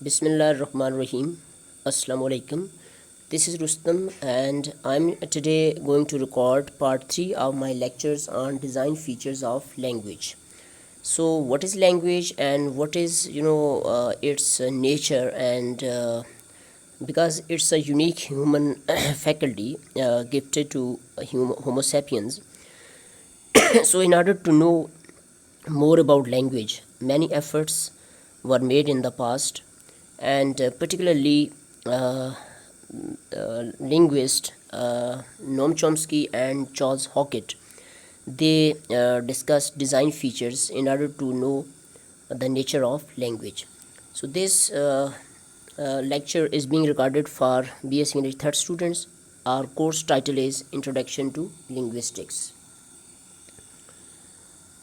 Bismillah Rahman Rahim. Assalamu alaikum. This is Rustam, and I'm today going to record part 3 of my lectures on design features of language. So, what is language and what is its nature, and because it's a unique human faculty gifted to Homo sapiens. So, in order to know more about language, many efforts were made in the past, and particularly linguists Noam Chomsky and Charles Hockett, they discussed design features in order to know the nature of language. So this lecture is being recorded for BS English third students. Our course title is Introduction to Linguistics.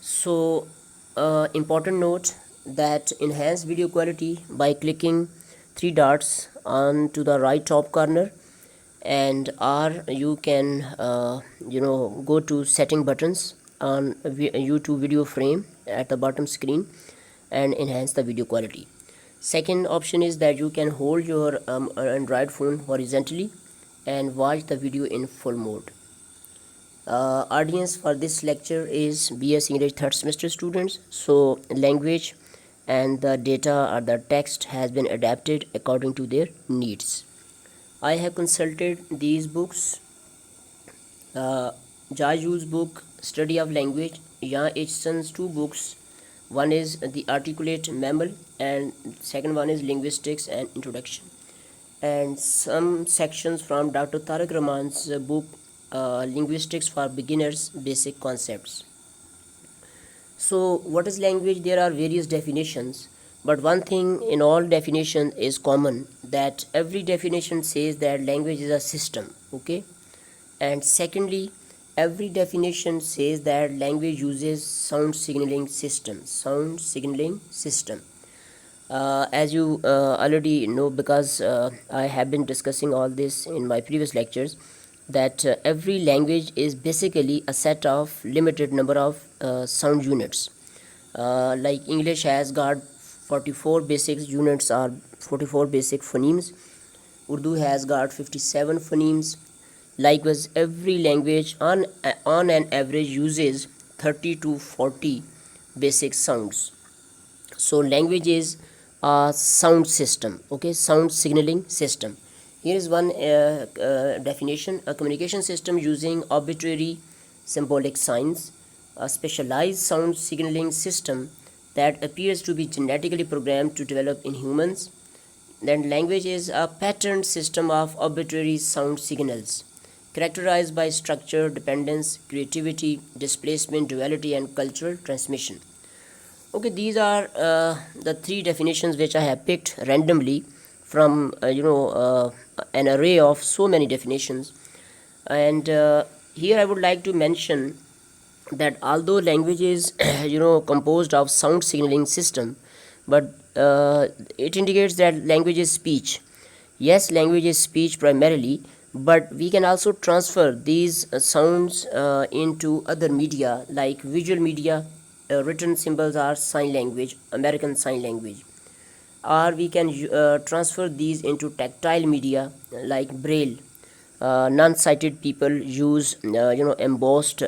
So important note that enhance video quality by clicking three dots on to the right top corner, and or you can go to setting buttons on YouTube video frame at the bottom screen and enhance the video quality. Second option is that you can hold your Android phone horizontally and watch the video in full mode. Audience for this lecture is BS English third semester students. So language and the data or the text has been adapted according to their needs. I have consulted these books: Jayul's book Study of Language, Jan Achson's two books. One is The Articulate Mammal and second one is Linguistics and Introduction, and some sections from Dr. Tariq Rahman's book Linguistics for Beginners, Basic Concepts. So what is language? There are various definitions, but one thing in all definitions is common, that every definition says that language is a system, okay? And secondly, every definition says that language uses sound signaling system. As you already know, because I have been discussing all this in my previous lectures, that every language is basically a set of limited number of sound units. Like English has got 44 basic units or 44 basic phonemes. Urdu has got 57 phonemes. Likewise, every language on an average uses 30 to 40 basic sounds. So language is a sound system, okay, sound signaling system. Here is one definition: a communication system using arbitrary symbolic signs, a specialized sound signaling system that appears to be genetically programmed to develop in humans. Then language is a patterned system of arbitrary sound signals, characterized by structure, dependence, creativity, displacement, duality, and cultural transmission. Okay, these are the three definitions which I have picked randomly from an array of so many definitions. And here I would like to mention that although language is composed of sound signaling system, but it indicates that language is speech. Yes, language is speech primarily, but we can also transfer these sounds into other media like visual media. Written symbols are sign language, American Sign Language, or we can transfer these into tactile media like braille. Non-sighted people use embossed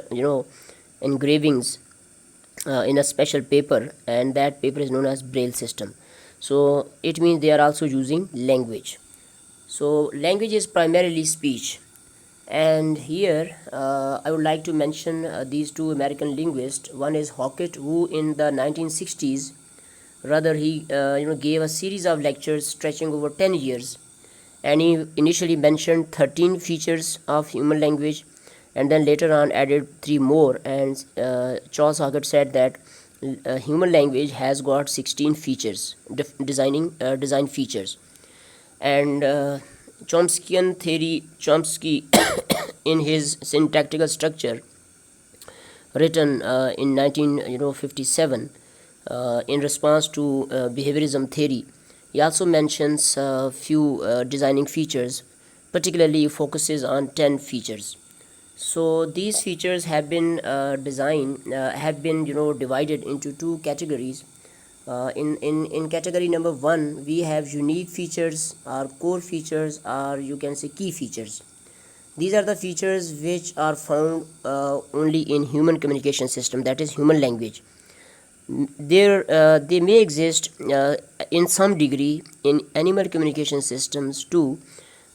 engravings in a special paper, and that paper is known as braille system. So it means they are also using language. So language is primarily speech. And here I would like to mention these two American linguists. One is Hockett, who in the 1960s, rather he gave a series of lectures stretching over 10 years, and he initially mentioned 13 features of human language, and then later on added 3 more. And Charles Hockett said that human language has got 16 features, design features. And Chomsky in his syntactical structure, written in 1957 in response to behaviorism theory, he also mentions a few designing features. Particularly focuses on 10 features. So these features have been divided into two categories. In category number 1 we have unique features or core features, or you can say key features. These are the features which are found only in human communication system, that is human language. They may exist in some degree in animal communication systems too,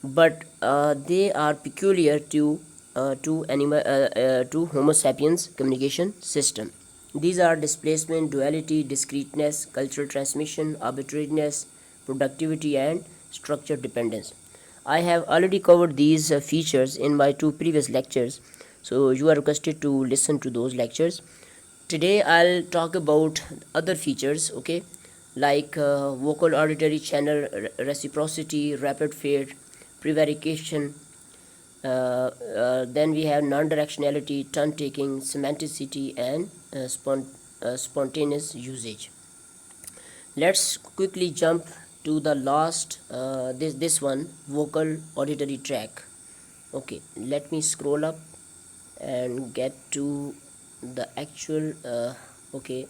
but they are peculiar to Homo sapiens communication system. These are displacement, duality, discreteness, cultural transmission, arbitrariness, productivity, and structure dependence. I have already covered these features in my 2 previous lectures, so you are requested to listen to those lectures. Today I'll talk about other features, okay, like vocal auditory channel, reciprocity, rapid fade, prevarication. Then we have non-directionality, turn taking, semanticity, and spontaneous usage. Let's quickly jump to the last this one, vocal auditory track. Okay, let me scroll up and get to the actual okay,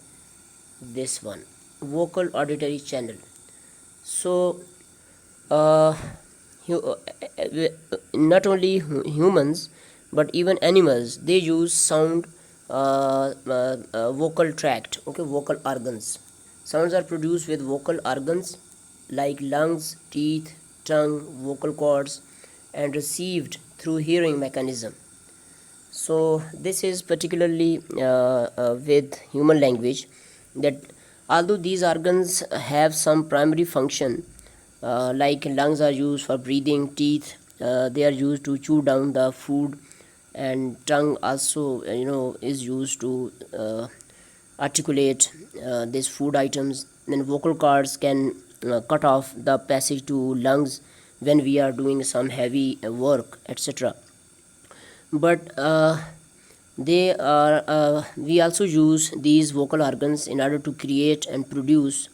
this one, vocal auditory channel. So uh, not only humans but even animals, they use sound vocal tract, okay, vocal organs. Sounds are produced with vocal organs like lungs, teeth, tongue, vocal cords, and received through hearing mechanism. So this is particularly with human language, that although these organs have some primary function, like lungs are used for breathing, teeth they are used to chew down the food, and tongue also is used to articulate these food items. Then vocal cords can cut off the passage to lungs when we are doing some heavy work, etc. But they are we also use these vocal organs in order to create and produce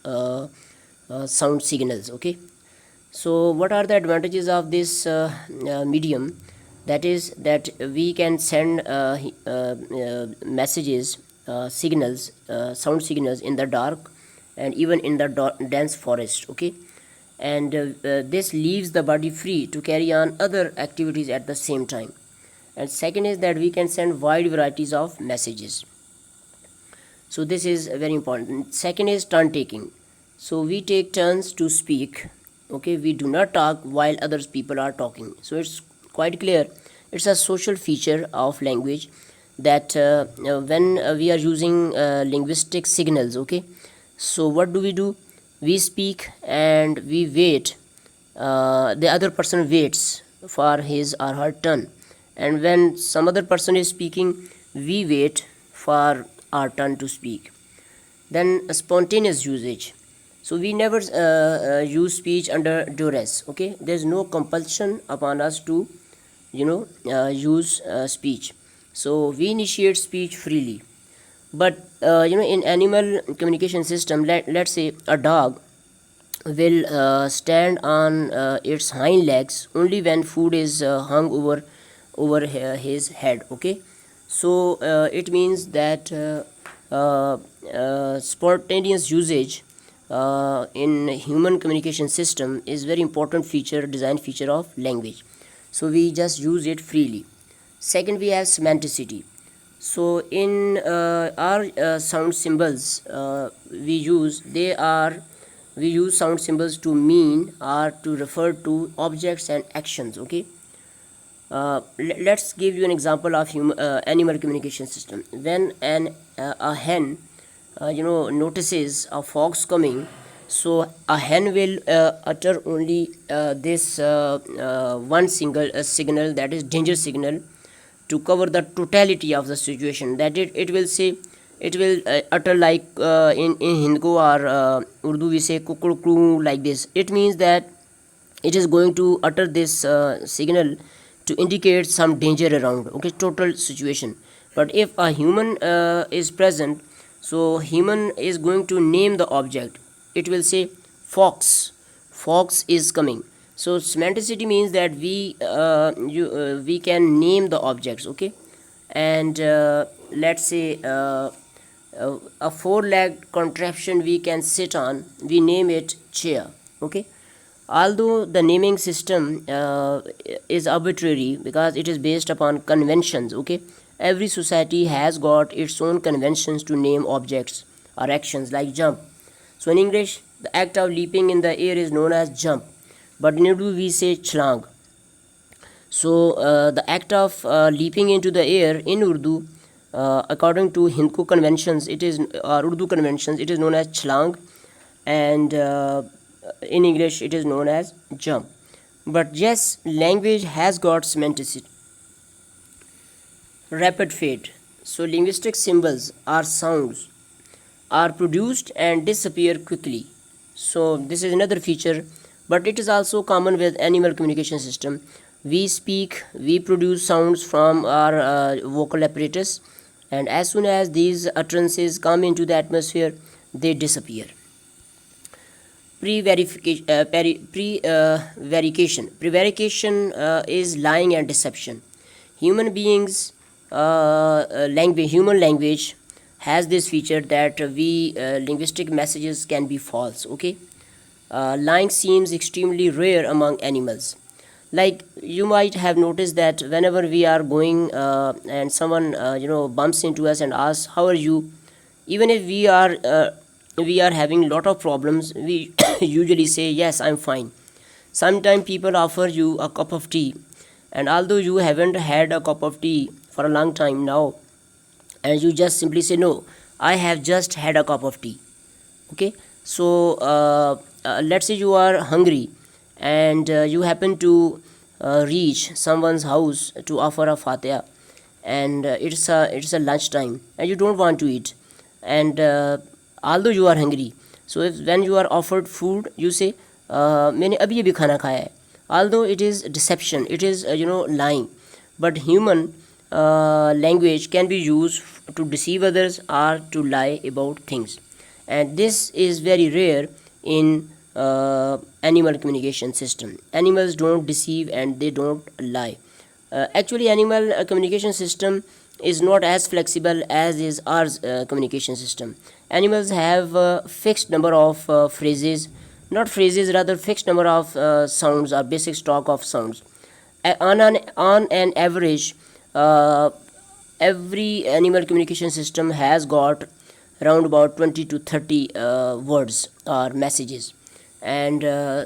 sound signals, okay. So what are the advantages of this medium? That is that we can send messages, signals, sound signals in the dark and even in the dense forest, okay. And this leaves the body free to carry on other activities at the same time. And second is that we can send wide varieties of messages. So this is very important. Second is turn taking. So we take turns to speak, okay. We do not talk while others people are talking. So it's quite clear, it's a social feature of language that when we are using linguistic signals, okay. So what do? We speak and we wait, the other person waits for his or her turn, and when some other person is speaking, we wait for our turn to speak. Then spontaneous usage. So we never use speech under duress, okay. There's no compulsion upon us to use speech. So we initiate speech freely. But in animal communication system, let's say a dog will stand on its hind legs only when food is hung over his head, okay. So it means that spontaneous usage in human communication system is very important feature, design feature of language. So we just use it freely. Second, we have semanticity. So in our sound symbols we use sound symbols to mean or to refer to objects and actions, okay. Let's give you an example of animal communication system. When a hen notices a fox coming, so a hen will utter only this one single signal, that is danger signal, to cover the totality of the situation. That it will say, it will utter like in Hindi or Urdu we say kukurku, like this. It means that it is going to utter this signal to indicate some danger around, okay, total situation. But if a human is present, so human is going to name the object. It will say fox is coming. So semanticity means that we can name the objects, okay. And let's say a four-legged contraption we can sit on, we name it chair. Okay, although the naming system is arbitrary because it is based upon conventions. Okay, every society has got its own conventions to name objects or actions, like jump. So in English, the act of leaping in the air is known as jump, but in Urdu we say chlang. So the act of leaping into the air in Urdu, according to Hindko conventions, it is Urdu conventions, it is known as chlang, and in English it is known as jump. But yes, language has got semanticity. Rapid fade. So linguistic symbols or sounds are produced and disappear quickly. So this is another feature, but it is also common with animal communication system. We speak, we produce sounds from our vocal apparatus, and as soon as these utterances come into the atmosphere, they disappear. Prevarication is lying and deception. Human beings human language has this feature that we linguistic messages can be false. Okay, lying seems extremely rare among animals. Like you might have noticed that whenever we are going and someone bumps into us and asks how are you, even if we are having lot of problems, we usually say yes, I'm fine. Sometimes people offer you a cup of tea, and although you haven't had a cup of tea for a long time now, and you just simply say no, I have just had a cup of tea. Okay, so let's say you are hungry and you happen to reach someone's house to offer a fatiha, and it's a lunch time and you don't want to eat, and although you are hungry, so if when you are offered food you say मैंने अभी अभी खाना खाया है, although it is deception, it is lying. But human language can be used to deceive others or to lie about things, and this is very rare in animal communication system. Animals don't deceive and they don't lie. Actually, animal communication system is not as flexible as is our communication system. Animals have a fixed number of phrases, not phrases, rather fixed number of sounds or basic stock of sounds. On an average, every animal communication system has got around about 20 to 30 words or messages, and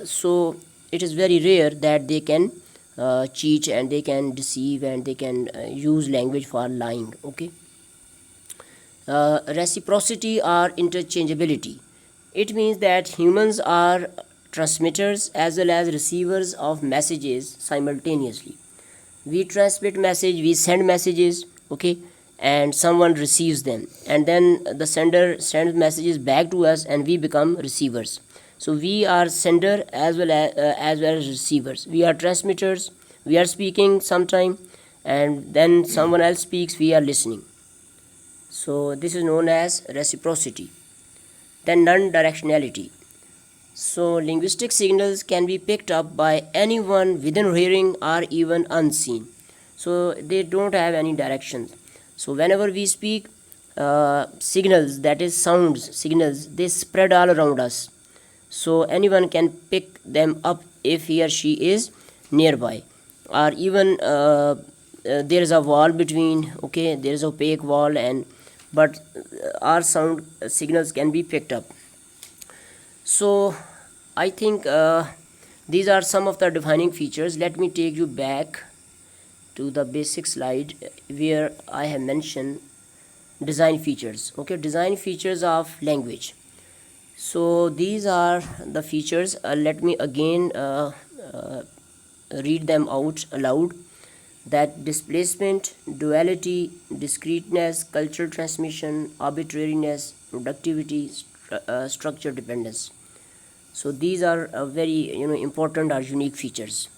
so it is very rare that they can cheat and they can deceive and they can use language for lying. Okay, reciprocity or interchangeability. It means that humans are transmitters as well as receivers of messages simultaneously. We transmit message, we send messages, okay, and someone receives them, and then the sender sends messages back to us and we become receivers. So we are sender as well as receivers. We are transmitters, we are speaking sometime, and then someone else speaks, we are listening. So this is known as reciprocity. Then non-directionality. So linguistic signals can be picked up by anyone within hearing or even unseen. So they don't have any directions. So whenever we speak, signals, that is sounds, signals, they spread all around us. So anyone can pick them up if he or she is nearby. Or even there is a wall between, okay, there is a opaque wall, and but our sound signals can be picked up. So I think these are some of the defining features. Let me take you back to the basic slide where I have mentioned design features. Okay, design features of language. So these are the features. Let me again read them out aloud. That displacement, duality, discreteness, cultural transmission, arbitrariness, productivity, structure dependence. So these are very important or unique features.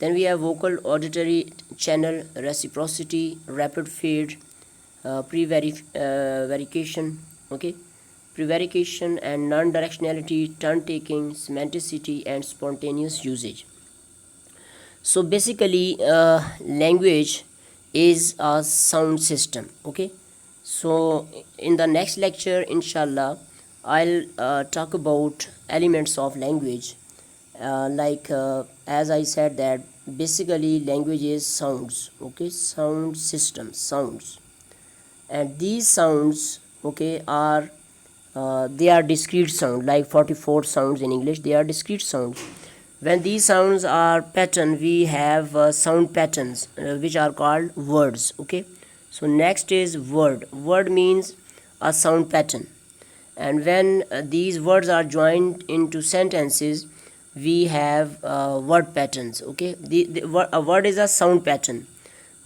Then we have vocal, auditory, channel, reciprocity, rapid fade, preverification, okay, prevarication and non-directionality, turn taking, semanticity, and spontaneous usage. So basically language is a sound system. Okay, So in the next lecture, inshallah, I'll talk about elements of language. As I said, that basically language is sounds, okay, sound systems, sounds, and these sounds, okay, are they are discrete sound, like 44 sounds in English. They are discrete sounds. When these sounds are pattern, we have sound patterns which are called words, okay. So next is word. Word means a sound pattern, and when these words are joined into sentences, we have word patterns, okay. A word is a sound pattern,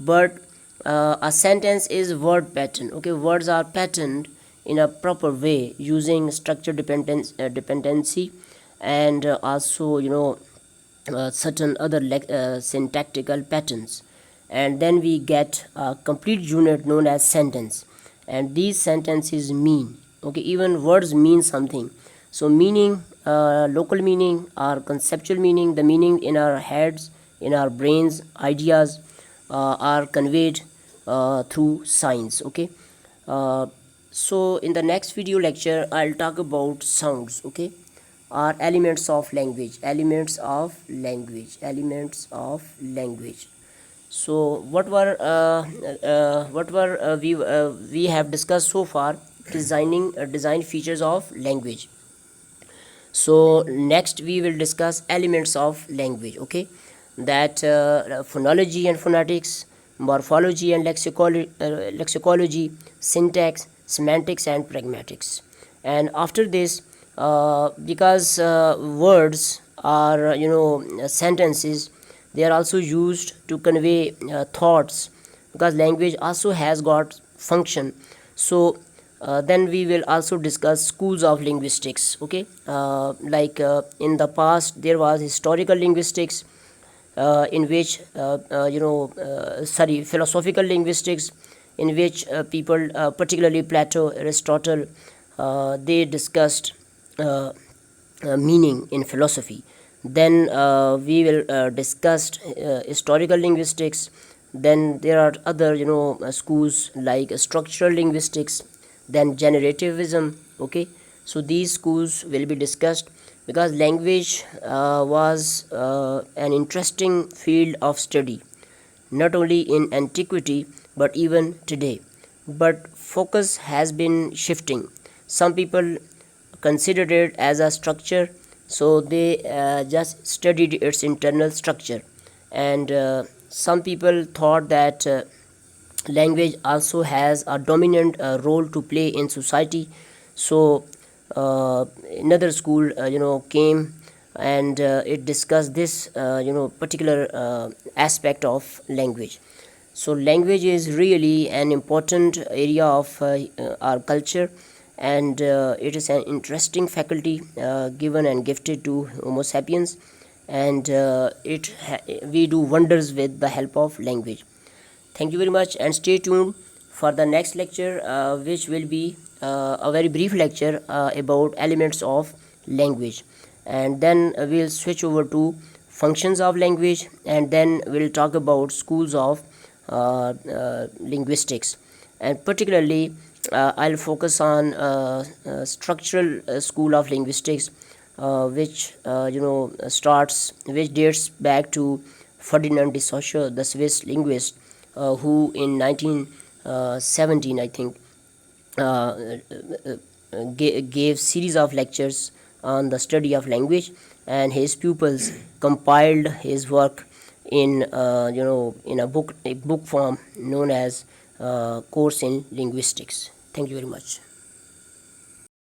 but a sentence is word pattern, okay. Words are patterned in a proper way using structure dependency, and also, certain other syntactical patterns, and then we get a complete unit known as sentence. And these sentences mean, okay, even words mean something. So meaning, local meaning or conceptual meaning, the meaning in our heads, in our brains, ideas are conveyed through signs, okay. uh, so in the next video lecture, I'll talk about sounds, okay, are elements of language, elements of language. So what were we have discussed so far? Design features of language. So next we will discuss elements of language, okay, that phonology and phonetics, morphology and lexicology, syntax, semantics and pragmatics. And after this, because words are, sentences, they are also used to convey thoughts, because language also has got function. So then we will also discuss schools of linguistics, okay. In the past there was historical linguistics, in which philosophical linguistics, in which people, particularly Plato, Aristotle, they discussed meaning in philosophy. Then we will discuss historical linguistics. Then there are other, schools like structural linguistics, then generativism, okay. So these schools will be discussed, because language was an interesting field of study, not only in antiquity but even today. But focus has been shifting. Some people considered it as a structure, so they just studied its internal structure, and some people thought that language also has a dominant role to play in society. So another school, came, and it discussed this, particular aspect of language. So language is really an important area of our culture, and it is an interesting faculty given and gifted to Homo sapiens, and we do wonders with the help of language. Thank you very much, and stay tuned for the next lecture, which will be a very brief lecture about elements of language. And then we'll switch over to functions of language, and then we'll talk about schools of linguistics. And particularly, I'll focus on structural school of linguistics, which dates back to Ferdinand de Saussure, the Swiss linguist, who in 1917, I think, gave series of lectures on the study of language, and his pupils compiled his work in in a book form known as Course in Linguistics. Thank you very much.